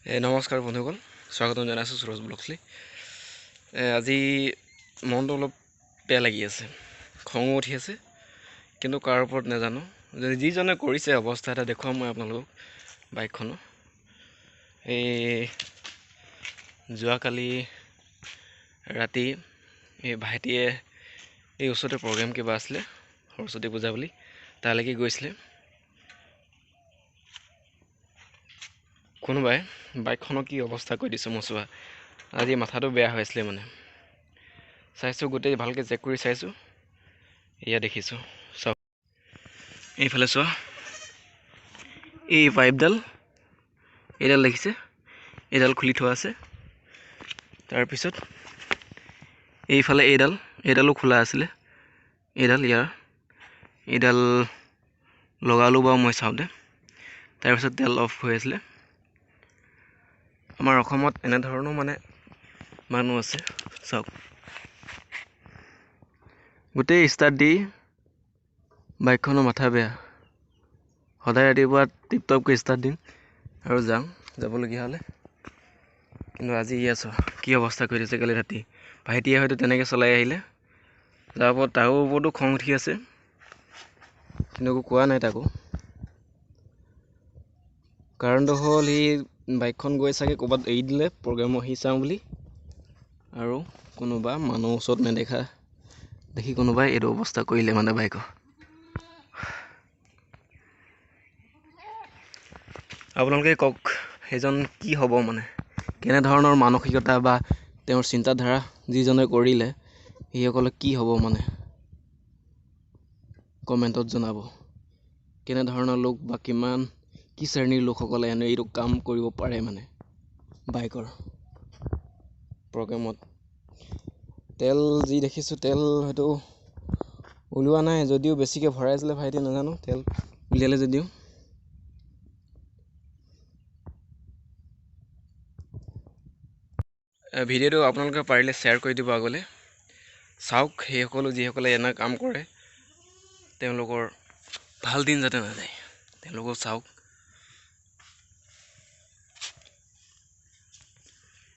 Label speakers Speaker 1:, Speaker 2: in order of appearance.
Speaker 1: নমস্কাৰ বন্ধুসকল, স্বাগতম জনাইছোঁ সুৰজ ব্লগছলৈ। আজি মনটো অলপ বেয়া লাগি আছে, খঙো উঠি আছে, কিন্তু কাৰ ওপৰত নাজানো। যিজনে কৰিছে অৱস্থা এটা দেখুৱাম মই আপোনালোকক। বাইকখনো এই যোৱাকালি ৰাতি এই ভাইটিয়ে এই ওচৰতে প্ৰগ্ৰেম কিবা আছিলে, সৰস্বতী পূজা বুলি, তালৈকে গৈছিলে। কোনোবাই বাইকখনক কি অৱস্থা কৰি দিছোঁ মই চোৱা। আজি মাথাটো বেয়া হৈ আছিলে মানে, চাইছোঁ গোটেই ভালকৈ চেক কৰি চাইছোঁ, এয়া দেখিছোঁ চব। এইফালে চোৱা, এই পাইপডাল এইডাল দেখিছে, এইডাল খুলি থোৱা আছে। তাৰপিছত এইফালে এইডালো খোলা আছিলে, এইডাল লগালোঁ বাৰু মই চাওঁতে। তাৰপিছত তেল অফ হৈ আছিলে। আমাৰ অসমত এনেধৰণৰ মানে মানুহ আছে, চাওক। গোটেই ষ্টাৰ্ট দি বাইকখনৰ মাথা বেয়া। সদায় ৰাতিপুৱা টিপটপকৈ ষ্টাৰ্ট দিম আৰু যাবলগীয়া হ'লে, কিন্তু আজি আছোঁ কি অৱস্থা কৰি দিছে। কালি ৰাতি ভাইটিয়ে হয়তো তেনেকৈ চলাই আহিলে, তাৰ ওপৰতো খং উঠি আছে, কিন্তু একো কোৱা নাই তাকো। কাৰণটো হ'ল সি বাইকখন গৈ চাগে ক'ৰবাত এৰি দিলে প্ৰগ্ৰেম আহি চাওঁ বুলি, আৰু কোনোবা মানুহ ওচৰত নেদেখা দেখি কোনোবাই এইটো অৱস্থা কৰিলে মানে বাইকৰ। আপোনালোকে কওক, সেইজন কি হ'ব মানে, কেনেধৰণৰ মানসিকতা বা তেওঁৰ চিন্তাধাৰা যিজনে কৰিলে, সেইসকলে কি হ'ব মানে কমেণ্টত জনাব। কেনেধৰণৰ লোক বা কি শ্ৰেণীৰ লোকসকলে এইটো কাম কৰিব পাৰে মানে বাইকৰ প্ৰগ্ৰেমত। তেল যি দেখিছোঁ, তেল হয়তো উলিওৱা নাই, যদিও বেছিকৈ ভৰাইছিলে ভাইটিয়ে, নাজানো তেল উলিয়ালে যদিও। ভিডিঅ'টো আপোনালোকে পাৰিলে শ্বেয়াৰ কৰি দিব আগলৈ। চাওক, সেইসকলো যিসকলে এনে কাম কৰে, তেওঁলোকৰ ভাল দিন যাতে নাযায়, তেওঁলোকক চাওক।